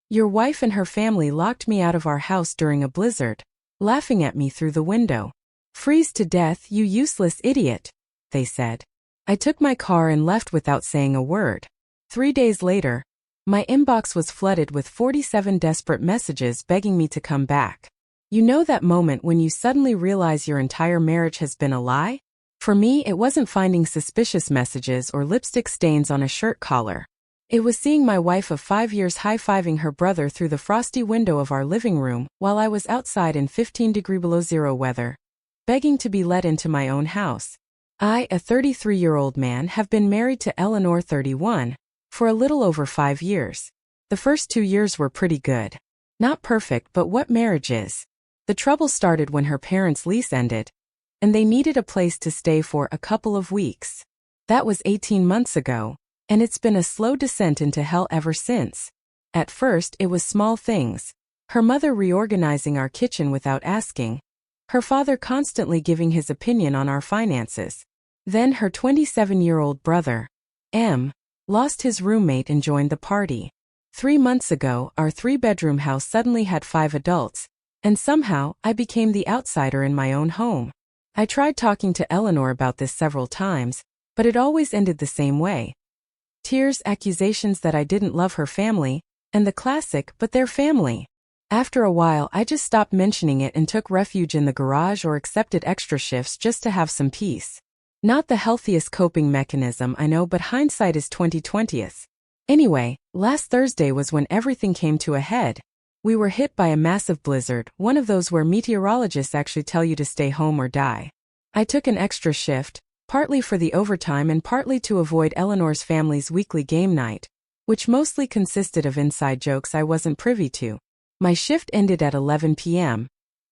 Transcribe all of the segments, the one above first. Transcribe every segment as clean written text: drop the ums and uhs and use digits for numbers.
Your wife and her family locked me out of our house during a blizzard, laughing at me through the window. Freeze to death, you useless idiot, they said. I took my car and left without saying a word. 3 days later, my inbox was flooded with 47 desperate messages begging me to come back. You know that moment when you suddenly realize your entire marriage has been a lie? For me, it wasn't finding suspicious messages or lipstick stains on a shirt collar. It was seeing my wife of 5 years high-fiving her brother through the frosty window of our living room while I was outside in 15-degree below zero weather, begging to be let into my own house. I, a 33-year-old man, have been married to Eleanor, 31, for a little over 5 years. The first 2 years were pretty good. Not perfect, but what marriage is. The trouble started when her parents' lease ended, and they needed a place to stay for a couple of weeks. That was 18 months ago, and it's been a slow descent into hell ever since. At first, it was small things. Her mother reorganizing our kitchen without asking. Her father constantly giving his opinion on our finances. Then her 27-year-old brother, M, lost his roommate and joined the party. 3 months ago, our 3-bedroom house suddenly had 5 adults, and somehow, I became the outsider in my own home. I tried talking to Eleanor about this several times, but it always ended the same way. Tears, accusations that I didn't love her family, and the classic, but they're family. After a while, I just stopped mentioning it and took refuge in the garage or accepted extra shifts just to have some peace. Not the healthiest coping mechanism, I know, but hindsight is 20/20th. Anyway, last Thursday was when everything came to a head. We were hit by a massive blizzard, one of those where meteorologists actually tell you to stay home or die. I took an extra shift, partly for the overtime and partly to avoid Eleanor's family's weekly game night, which mostly consisted of inside jokes I wasn't privy to. My shift ended at 11 p.m.,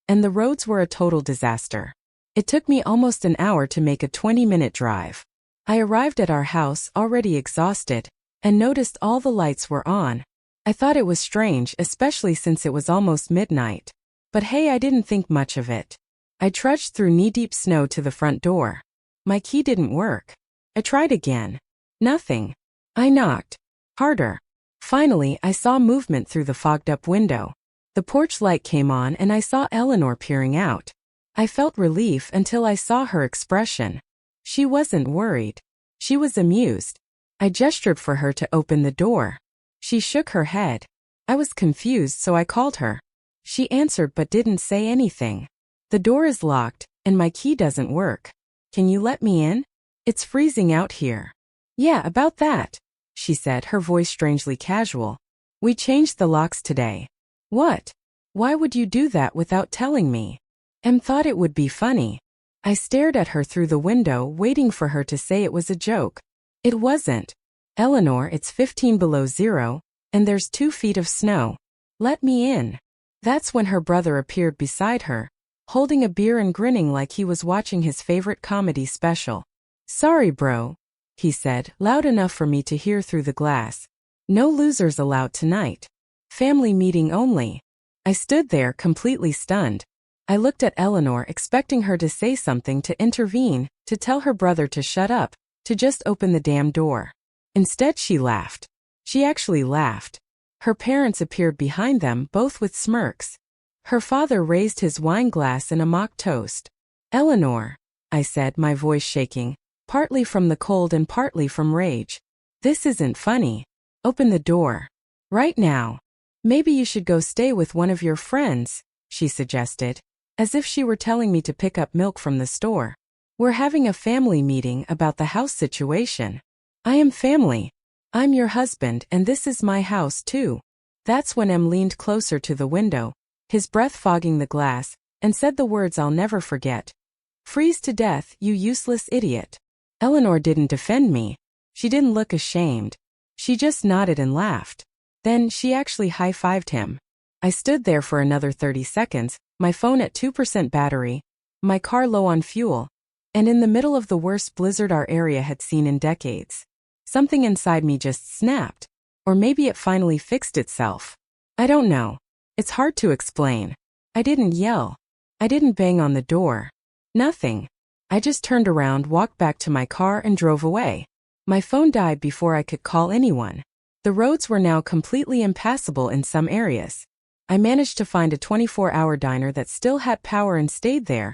and the roads were a total disaster. It took me almost an hour to make a 20-minute drive. I arrived at our house already exhausted, and noticed all the lights were on. I thought it was strange, especially since it was almost midnight. But hey, I didn't think much of it. I trudged through knee-deep snow to the front door. My key didn't work. I tried again. Nothing. I knocked. Harder. Finally, I saw movement through the fogged-up window. The porch light came on and I saw Eleanor peering out. I felt relief until I saw her expression. She wasn't worried. She was amused. I gestured for her to open the door. She shook her head. I was confused, so I called her. She answered but didn't say anything. The door is locked, and my key doesn't work. Can you let me in? It's freezing out here. Yeah, about that, she said, her voice strangely casual. We changed the locks today. What? Why would you do that without telling me? Em thought it would be funny. I stared at her through the window, waiting for her to say it was a joke. It wasn't. Eleanor, it's 15 below zero, and there's 2 feet of snow. Let me in. That's when her brother appeared beside her, holding a beer and grinning like he was watching his favorite comedy special. Sorry, bro, he said, loud enough for me to hear through the glass. No losers allowed tonight. Family meeting only. I stood there completely stunned. I looked at Eleanor, expecting her to say something, to intervene, to tell her brother to shut up, to just open the damn door. Instead, she laughed. She actually laughed. Her parents appeared behind them, both with smirks. Her father raised his wine glass in a mock toast. Eleanor, I said, my voice shaking, partly from the cold and partly from rage. This isn't funny. Open the door. Right now. Maybe you should go stay with one of your friends, she suggested, as if she were telling me to pick up milk from the store. We're having a family meeting about the house situation. I am family. I'm your husband, and this is my house too. That's when M leaned closer to the window, his breath fogging the glass, and said the words I'll never forget. Freeze to death, you useless idiot. Eleanor didn't defend me. She didn't look ashamed. She just nodded and laughed. Then she actually high-fived him. I stood there for another 30 seconds, my phone at 2% battery, my car low on fuel, and in the middle of the worst blizzard our area had seen in decades. Something inside me just snapped. Or maybe it finally fixed itself. I don't know. It's hard to explain. I didn't yell. I didn't bang on the door. Nothing. I just turned around, walked back to my car, and drove away. My phone died before I could call anyone. The roads were now completely impassable in some areas. I managed to find a 24-hour diner that still had power and stayed there,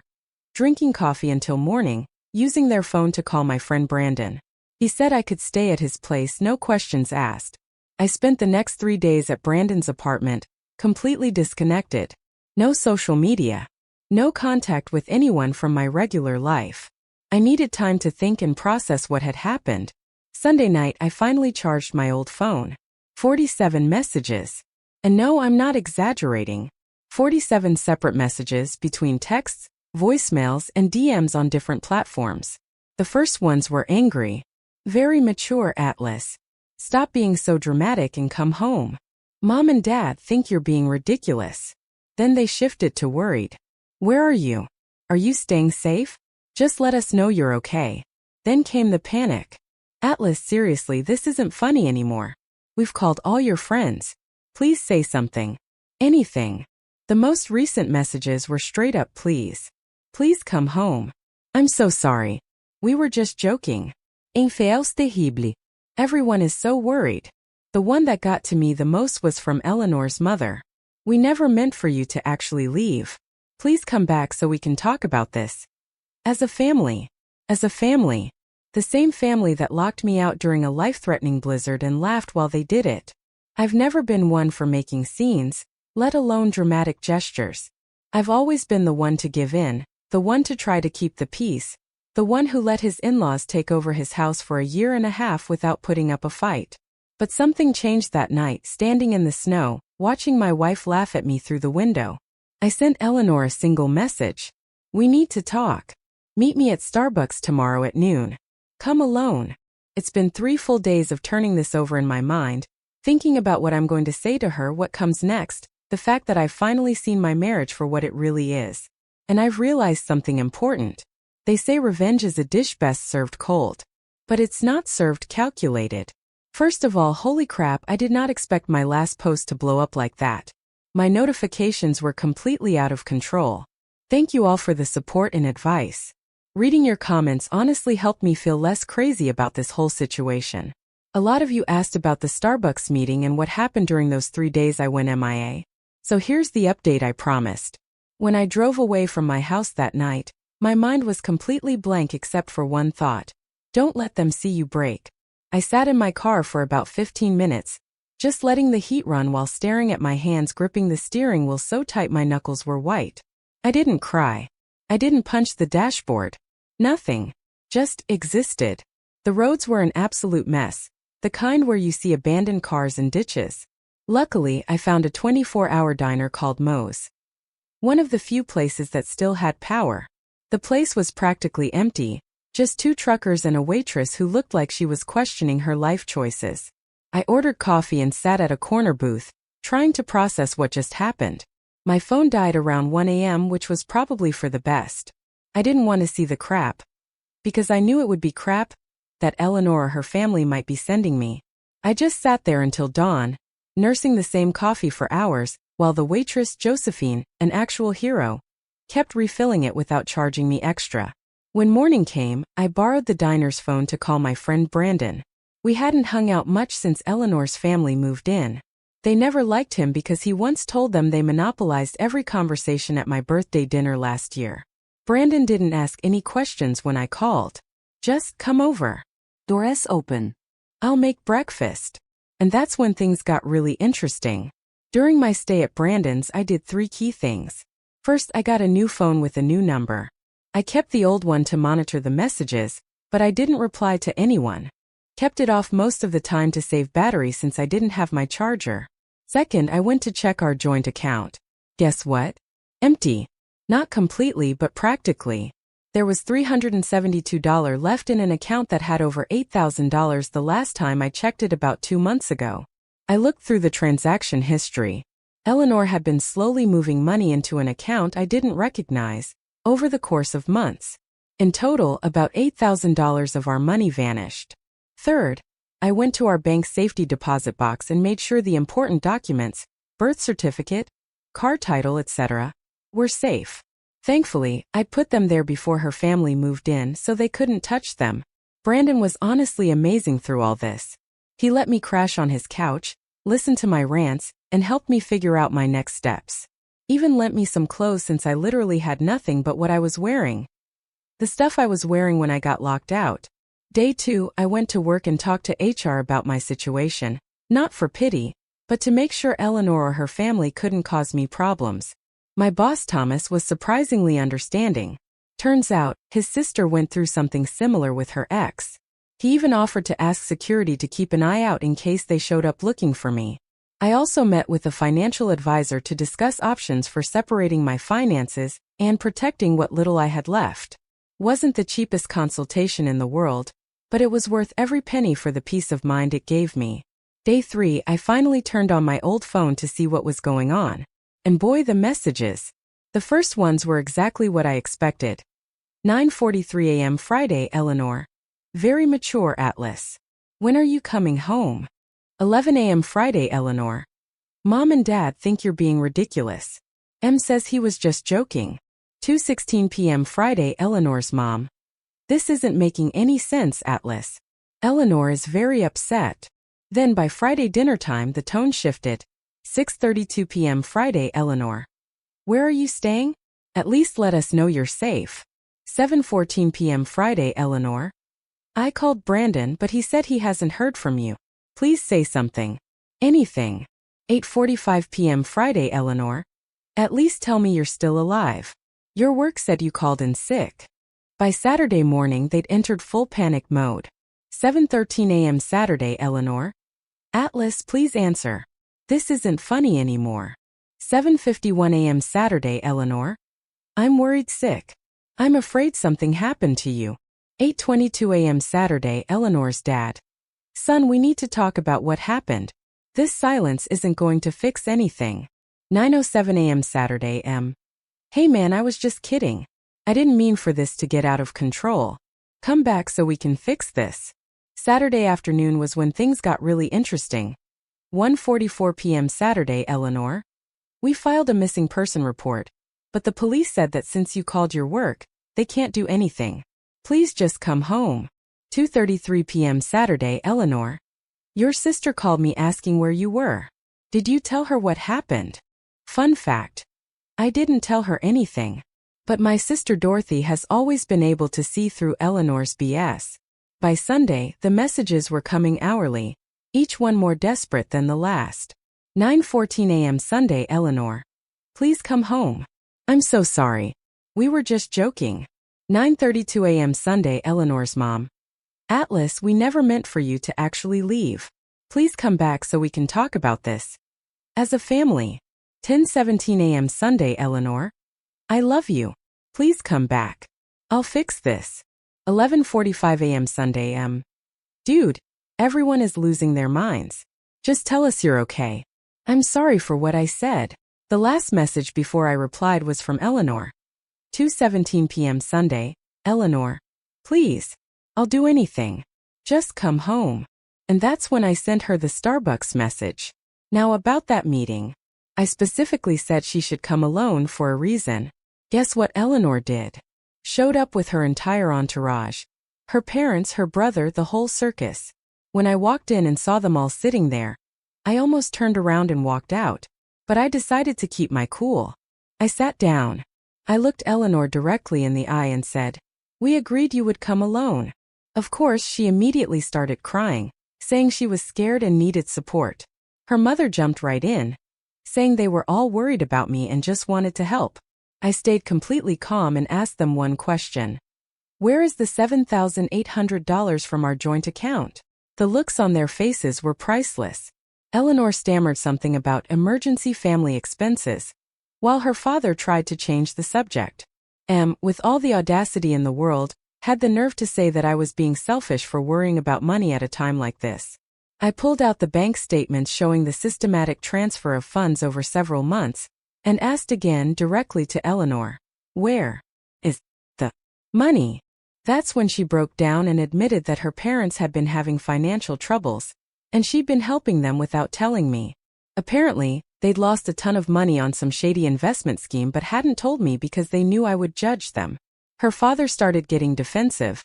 drinking coffee until morning, using their phone to call my friend Brandon. He said I could stay at his place, no questions asked. I spent the next 3 days at Brandon's apartment, completely disconnected. No social media. No contact with anyone from my regular life. I needed time to think and process what had happened. Sunday night I finally charged my old phone. 47 messages. And no, I'm not exaggerating. 47 separate messages between texts, voicemails, and DMs on different platforms. The first ones were angry. Very mature, Atlas. Stop being so dramatic and come home. Mom and Dad think you're being ridiculous. Then they shifted to worried. Where are you? Are you staying safe? Just let us know you're okay. Then came the panic. Atlas, seriously, this isn't funny anymore. We've called all your friends. Please say something. Anything. The most recent messages were straight up please. Please come home. I'm so sorry. We were just joking. Infeliz terrible. Everyone is so worried. The one that got to me the most was from Eleanor's mother. We never meant for you to actually leave. Please come back so we can talk about this. As a family. As a family. The same family that locked me out during a life-threatening blizzard and laughed while they did it. I've never been one for making scenes, let alone dramatic gestures. I've always been the one to give in, the one to try to keep the peace, the one who let his in-laws take over his house for a year and a half without putting up a fight. But something changed that night, standing in the snow, watching my wife laugh at me through the window. I sent Eleanor a single message. We need to talk. Meet me at Starbucks tomorrow at noon. Come alone. It's been 3 full days of turning this over in my mind, thinking about what I'm going to say to her, what comes next, the fact that I've finally seen my marriage for what it really is. And I've realized something important. They say revenge is a dish best served cold. But it's not served calculated. First of all, holy crap, I did not expect my last post to blow up like that. My notifications were completely out of control. Thank you all for the support and advice. Reading your comments honestly helped me feel less crazy about this whole situation. A lot of you asked about the Starbucks meeting and what happened during those 3 days I went MIA. So here's the update I promised. When I drove away from my house that night, my mind was completely blank except for one thought. Don't let them see you break. I sat in my car for about 15 minutes, just letting the heat run while staring at my hands gripping the steering wheel so tight my knuckles were white. I didn't cry. I didn't punch the dashboard. Nothing. Just existed. The roads were an absolute mess. The kind where you see abandoned cars and ditches. Luckily, I found a 24-hour diner called Moe's. One of the few places that still had power. The place was practically empty, just 2 truckers and a waitress who looked like she was questioning her life choices. I ordered coffee and sat at a corner booth, trying to process what just happened. My phone died around 1 a.m., which was probably for the best. I didn't want to see the crap. Because I knew it would be crap that Eleanor or her family might be sending me. I just sat there until dawn, nursing the same coffee for hours, while the waitress Josephine, an actual hero, kept refilling it without charging me extra. When morning came, I borrowed the diner's phone to call my friend Brandon. We hadn't hung out much since Eleanor's family moved in. They never liked him because he once told them they monopolized every conversation at my birthday dinner last year. Brandon didn't ask any questions when I called. Just come over. Doors open. I'll make breakfast. And that's when things got really interesting. During my stay at Brandon's, I did 3 key things. First, I got a new phone with a new number. I kept the old one to monitor the messages, but I didn't reply to anyone. Kept it off most of the time to save battery since I didn't have my charger. Second, I went to check our joint account. Guess what? Empty. Not completely, but practically. There was $372 left in an account that had over $8,000 the last time I checked it about 2 months ago. I looked through the transaction history. Eleanor had been slowly moving money into an account I didn't recognize, over the course of months. In total, about $8,000 of our money vanished. Third, I went to our bank safety deposit box and made sure the important documents, birth certificate, car title, etc., were safe. Thankfully, I put them there before her family moved in so they couldn't touch them. Brandon was honestly amazing through all this. He let me crash on his couch, listened to my rants, and helped me figure out my next steps. Even lent me some clothes since I literally had nothing but what I was wearing. The stuff I was wearing when I got locked out. Day 2, I went to work and talked to HR about my situation, not for pity, but to make sure Eleanor or her family couldn't cause me problems. My boss Thomas was surprisingly understanding. Turns out, his sister went through something similar with her ex. He even offered to ask security to keep an eye out in case they showed up looking for me. I also met with a financial advisor to discuss options for separating my finances and protecting what little I had left. Wasn't the cheapest consultation in the world, but it was worth every penny for the peace of mind it gave me. Day 3, I finally turned on my old phone to see what was going on. And boy, the messages. The first ones were exactly what I expected. 9:43 a.m. Friday, Eleanor. Very mature, Atlas. When are you coming home? 11 a.m. Friday, Eleanor. Mom and Dad think you're being ridiculous. Em says he was just joking. 2:16 p.m. Friday, Eleanor's mom. This isn't making any sense, Atlas. Eleanor is very upset. Then by Friday dinner time the tone shifted. 6:32 p.m. Friday, Eleanor. Where are you staying? At least let us know you're safe. 7:14 p.m. Friday, Eleanor. I called Brandon but he said he hasn't heard from you. Please say something. Anything. 8:45 p.m. Friday, Eleanor. At least tell me you're still alive. Your work said you called in sick. By Saturday morning they'd entered full panic mode. 7:13 a.m. Saturday, Eleanor. Atlas, please answer. This isn't funny anymore. 7:51 a.m. Saturday, Eleanor. I'm worried sick. I'm afraid something happened to you. 8:22 a.m. Saturday, Eleanor's dad. Son, we need to talk about what happened. This silence isn't going to fix anything. 9:07 a.m. Saturday, M. Hey man, I was just kidding. I didn't mean for this to get out of control. Come back so we can fix this. Saturday afternoon was when things got really interesting. 1:44 p.m. Saturday, Eleanor. We filed a missing person report, but the police said that since you called your work, they can't do anything. Please just come home. 2:33 p.m. Saturday, Eleanor. Your sister called me asking where you were. Did you tell her what happened? Fun fact. I didn't tell her anything. But my sister Dorothy has always been able to see through Eleanor's BS. By Sunday, the messages were coming hourly, each one more desperate than the last. 9:14 a.m. Sunday, Eleanor. Please come home. I'm so sorry. We were just joking. 9:32 a.m. Sunday, Eleanor's mom. Atlas, we never meant for you to actually leave. Please come back so we can talk about this. As a family. 10:17 a.m. Sunday, Eleanor. I love you. Please come back. I'll fix this. 11:45 a.m. Sunday, M. Dude, everyone is losing their minds. Just tell us you're okay. I'm sorry for what I said. The last message before I replied was from Eleanor. 2:17 p.m. Sunday, Eleanor. Please. I'll do anything. Just come home. And that's when I sent her the Starbucks message. Now about that meeting. I specifically said she should come alone for a reason. Guess what Eleanor did? Showed up with her entire entourage. Her parents, her brother, the whole circus. When I walked in and saw them all sitting there, I almost turned around and walked out. But I decided to keep my cool. I sat down. I looked Eleanor directly in the eye and said, "We agreed you would come alone." Of course, she immediately started crying, saying she was scared and needed support. Her mother jumped right in, saying they were all worried about me and just wanted to help. I stayed completely calm and asked them one question. Where is the $7,800 from our joint account? The looks on their faces were priceless. Eleanor stammered something about emergency family expenses, while her father tried to change the subject. With all the audacity in the world, had the nerve to say that I was being selfish for worrying about money at a time like this. I pulled out the bank statements showing the systematic transfer of funds over several months, and asked again directly to Eleanor, where is the money? That's when she broke down and admitted that her parents had been having financial troubles, and she'd been helping them without telling me. Apparently, they'd lost a ton of money on some shady investment scheme but hadn't told me because they knew I would judge them. Her father started getting defensive,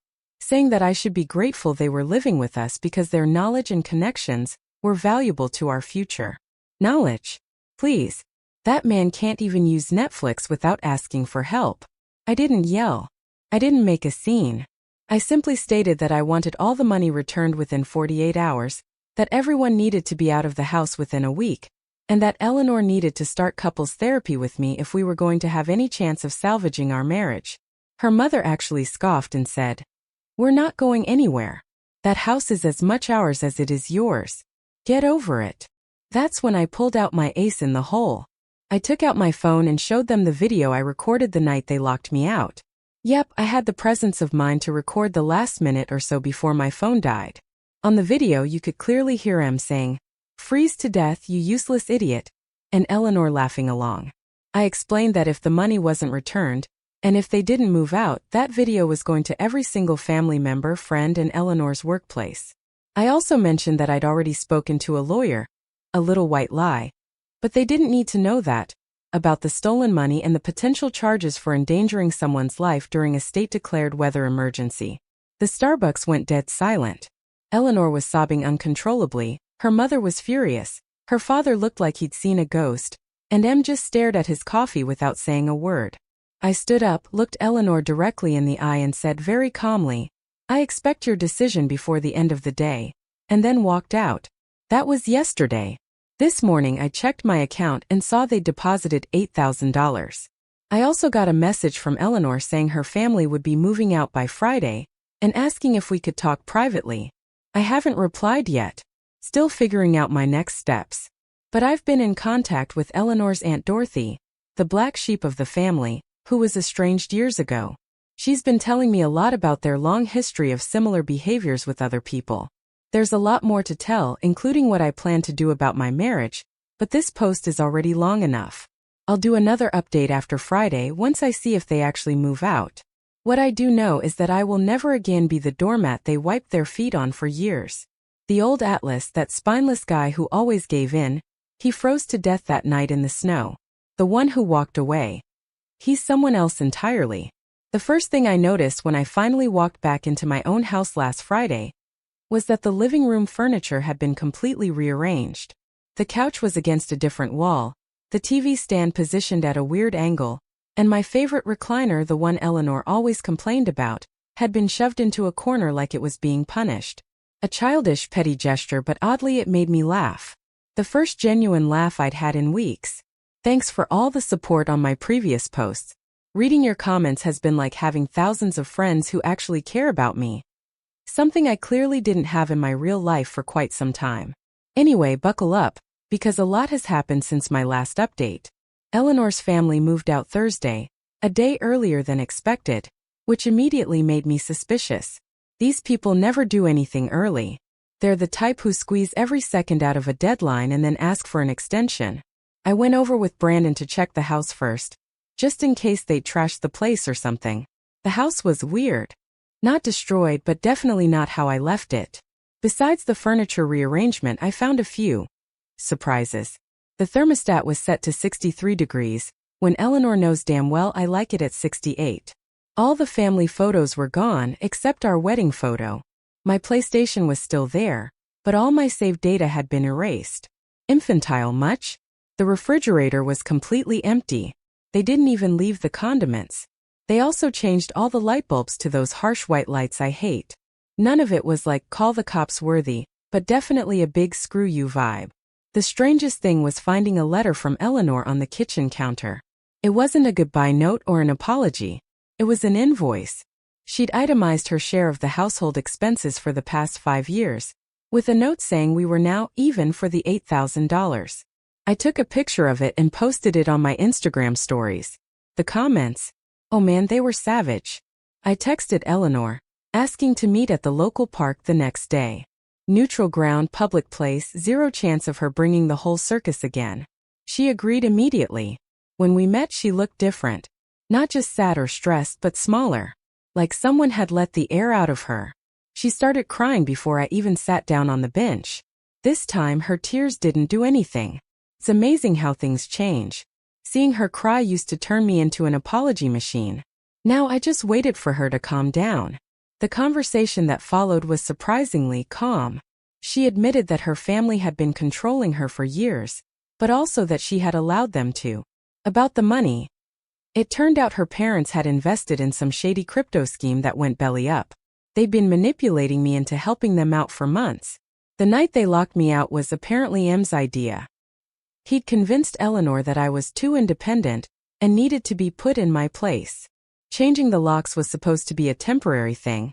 saying that I should be grateful they were living with us because their knowledge and connections were valuable to our future. Knowledge? Please. That man can't even use Netflix without asking for help. I didn't yell. I didn't make a scene. I simply stated that I wanted all the money returned within 48 hours, that everyone needed to be out of the house within a week, and that Eleanor needed to start couples therapy with me if we were going to have any chance of salvaging our marriage. Her mother actually scoffed and said, "We're not going anywhere. That house is as much ours as it is yours. Get over it." That's when I pulled out my ace in the hole. I took out my phone and showed them the video I recorded the night they locked me out. Yep, I had the presence of mind to record the last minute or so before my phone died. On the video you could clearly hear Em saying, "Freeze to death, you useless idiot," and Eleanor laughing along. I explained that if the money wasn't returned, and if they didn't move out, that video was going to every single family member, friend, and Eleanor's workplace. I also mentioned that I'd already spoken to a lawyer, a little white lie, but they didn't need to know that, about the stolen money and the potential charges for endangering someone's life during a state-declared weather emergency. The Starbucks went dead silent. Eleanor was sobbing uncontrollably, her mother was furious, her father looked like he'd seen a ghost, and Em just stared at his coffee without saying a word. I stood up, looked Eleanor directly in the eye and said very calmly, "I expect your decision before the end of the day," and then walked out. That was yesterday. This morning I checked my account and saw they'd deposited $8,000. I also got a message from Eleanor saying her family would be moving out by Friday, and asking if we could talk privately. I haven't replied yet, still figuring out my next steps. But I've been in contact with Eleanor's Aunt Dorothy, the black sheep of the family, who was estranged years ago. She's been telling me a lot about their long history of similar behaviors with other people. There's a lot more to tell, including what I plan to do about my marriage, but this post is already long enough. I'll do another update after Friday once I see if they actually move out. What I do know is that I will never again be the doormat they wiped their feet on for years. The old Atlas, that spineless guy who always gave in, he froze to death that night in the snow. The one who walked away. He's someone else entirely. The first thing I noticed when I finally walked back into my own house last Friday was that the living room furniture had been completely rearranged. The couch was against a different wall, the TV stand positioned at a weird angle, and my favorite recliner, the one Eleanor always complained about, had been shoved into a corner like it was being punished. A childish, petty gesture, but oddly it made me laugh. The first genuine laugh I'd had in weeks. Thanks for all the support on my previous posts. Reading your comments has been like having thousands of friends who actually care about me. Something I clearly didn't have in my real life for quite some time. Anyway, buckle up, because a lot has happened since my last update. Eleanor's family moved out Thursday, a day earlier than expected, which immediately made me suspicious. These people never do anything early. They're the type who squeeze every second out of a deadline and then ask for an extension. I went over with Brandon to check the house first, just in case they'd trashed the place or something. The house was weird. Not destroyed, but definitely not how I left it. Besides the furniture rearrangement, I found a few surprises. The thermostat was set to 63 degrees, when Eleanor knows damn well I like it at 68. All the family photos were gone except our wedding photo. My PlayStation was still there, but all my saved data had been erased. Infantile much? The refrigerator was completely empty. They didn't even leave the condiments. They also changed all the light bulbs to those harsh white lights I hate. None of it was like call the cops worthy, but definitely a big screw you vibe. The strangest thing was finding a letter from Eleanor on the kitchen counter. It wasn't a goodbye note or an apology. It was an invoice. She'd itemized her share of the household expenses for the past 5 years, with a note saying we were now even for the $8,000. I took a picture of it and posted it on my Instagram stories. The comments, oh man, they were savage. I texted Eleanor, asking to meet at the local park the next day. Neutral ground, public place, zero chance of her bringing the whole circus again. She agreed immediately. When we met, she looked different. Not just sad or stressed, but smaller. Like someone had let the air out of her. She started crying before I even sat down on the bench. This time, her tears didn't do anything. It's amazing how things change. Seeing her cry used to turn me into an apology machine. Now I just waited for her to calm down. The conversation that followed was surprisingly calm. She admitted that her family had been controlling her for years, but also that she had allowed them to. About the money. It turned out her parents had invested in some shady crypto scheme that went belly up. They'd been manipulating me into helping them out for months. The night they locked me out was apparently M's idea. He'd convinced Eleanor that I was too independent and needed to be put in my place. Changing the locks was supposed to be a temporary thing,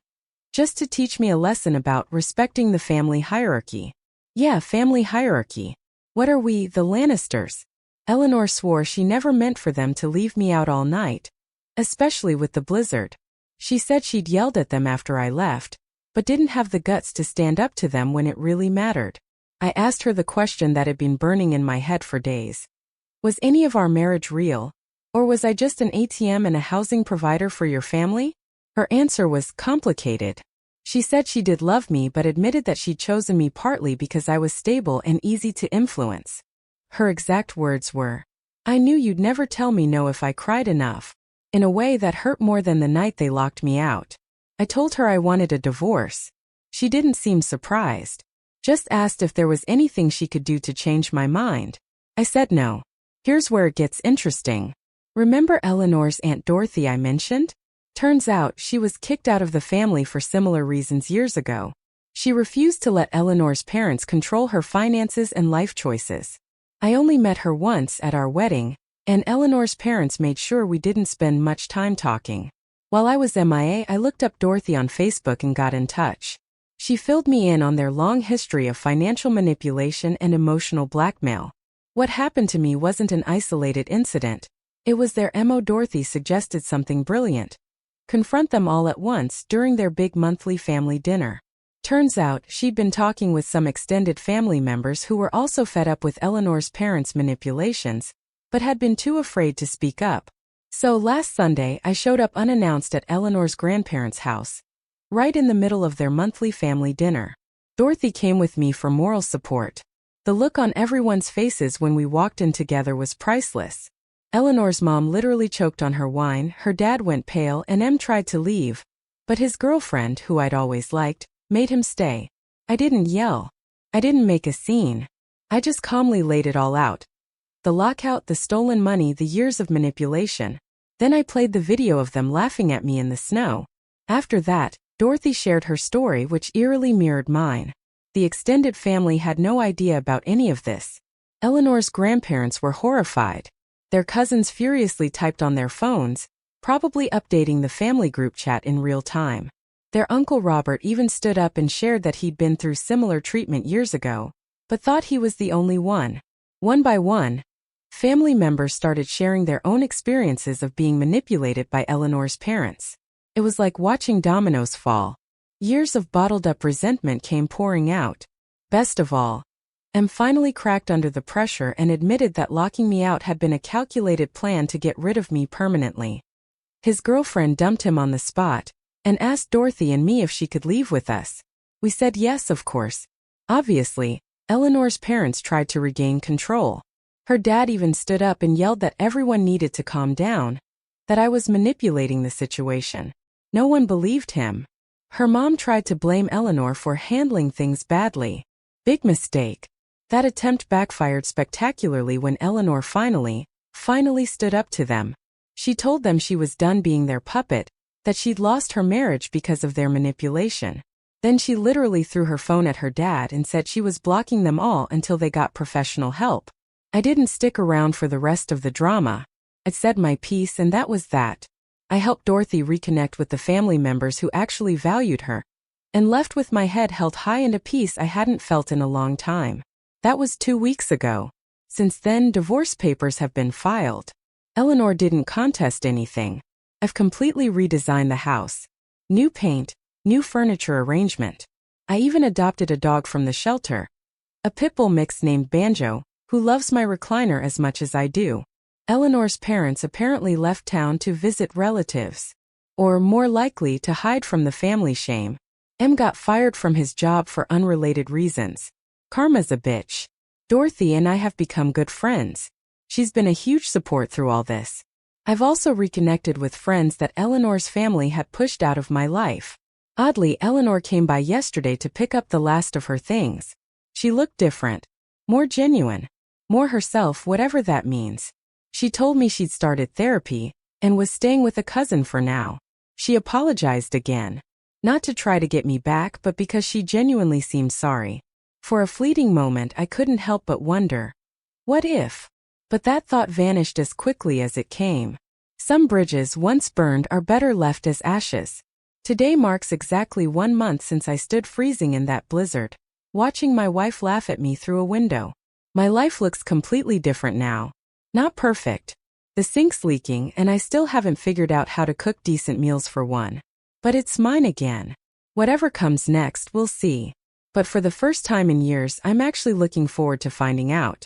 just to teach me a lesson about respecting the family hierarchy. Yeah, family hierarchy. What are we, the Lannisters? Eleanor swore she never meant for them to leave me out all night, especially with the blizzard. She said she'd yelled at them after I left, but didn't have the guts to stand up to them when it really mattered. I asked her the question that had been burning in my head for days. Was any of our marriage real? Or was I just an ATM and a housing provider for your family? Her answer was complicated. She said she did love me but admitted that she'd chosen me partly because I was stable and easy to influence. Her exact words were, "I knew you'd never tell me no if I cried enough," in a way that hurt more than the night they locked me out. I told her I wanted a divorce. She didn't seem surprised. Just asked if there was anything she could do to change my mind. I said no. Here's where it gets interesting. Remember Eleanor's Aunt Dorothy I mentioned? Turns out she was kicked out of the family for similar reasons years ago. She refused to let Eleanor's parents control her finances and life choices. I only met her once at our wedding, and Eleanor's parents made sure we didn't spend much time talking. While I was MIA, I looked up Dorothy on Facebook and got in touch. She filled me in on their long history of financial manipulation and emotional blackmail. What happened to me wasn't an isolated incident. It was their MO. Dorothy suggested something brilliant. Confront them all at once during their big monthly family dinner. Turns out, she'd been talking with some extended family members who were also fed up with Eleanor's parents' manipulations, but had been too afraid to speak up. So last Sunday, I showed up unannounced at Eleanor's grandparents' house, right in the middle of their monthly family dinner. Dorothy came with me for moral support. The look on everyone's faces when we walked in together was priceless. Eleanor's mom literally choked on her wine, her dad went pale, and M tried to leave, but his girlfriend, who I'd always liked, made him stay. I didn't yell. I didn't make a scene. I just calmly laid it all out. The lockout, the stolen money, the years of manipulation. Then I played the video of them laughing at me in the snow. After that, Dorothy shared her story, which eerily mirrored mine. The extended family had no idea about any of this. Eleanor's grandparents were horrified. Their cousins furiously typed on their phones, probably updating the family group chat in real time. Their Uncle Robert even stood up and shared that he'd been through similar treatment years ago, but thought he was the only one. One by one, family members started sharing their own experiences of being manipulated by Eleanor's parents. It was like watching dominoes fall. Years of bottled-up resentment came pouring out. Best of all, M finally cracked under the pressure and admitted that locking me out had been a calculated plan to get rid of me permanently. His girlfriend dumped him on the spot and asked Dorothy and me if she could leave with us. We said yes, of course. Obviously, Eleanor's parents tried to regain control. Her dad even stood up and yelled that everyone needed to calm down, that I was manipulating the situation. No one believed him. Her mom tried to blame Eleanor for handling things badly. Big mistake. That attempt backfired spectacularly when Eleanor finally stood up to them. She told them she was done being their puppet, that she'd lost her marriage because of their manipulation. Then she literally threw her phone at her dad and said she was blocking them all until they got professional help. I didn't stick around for the rest of the drama. I said my piece and that was that. I helped Dorothy reconnect with the family members who actually valued her, and left with my head held high and a peace I hadn't felt in a long time. That was 2 weeks ago. Since then, divorce papers have been filed. Eleanor didn't contest anything. I've completely redesigned the house. New paint, new furniture arrangement. I even adopted a dog from the shelter. A pit bull mix named Banjo, who loves my recliner as much as I do. Eleanor's parents apparently left town to visit relatives. Or more likely to hide from the family shame. M got fired from his job for unrelated reasons. Karma's a bitch. Dorothy and I have become good friends. She's been a huge support through all this. I've also reconnected with friends that Eleanor's family had pushed out of my life. Oddly, Eleanor came by yesterday to pick up the last of her things. She looked different. More genuine. More herself, whatever that means. She told me she'd started therapy and was staying with a cousin for now. She apologized again. Not to try to get me back, but because she genuinely seemed sorry. For a fleeting moment, I couldn't help but wonder, what if? But that thought vanished as quickly as it came. Some bridges once burned are better left as ashes. Today marks exactly 1 month since I stood freezing in that blizzard, watching my wife laugh at me through a window. My life looks completely different now. Not perfect. The sink's leaking and I still haven't figured out how to cook decent meals for one. But it's mine again. Whatever comes next, we'll see. But for the first time in years, I'm actually looking forward to finding out.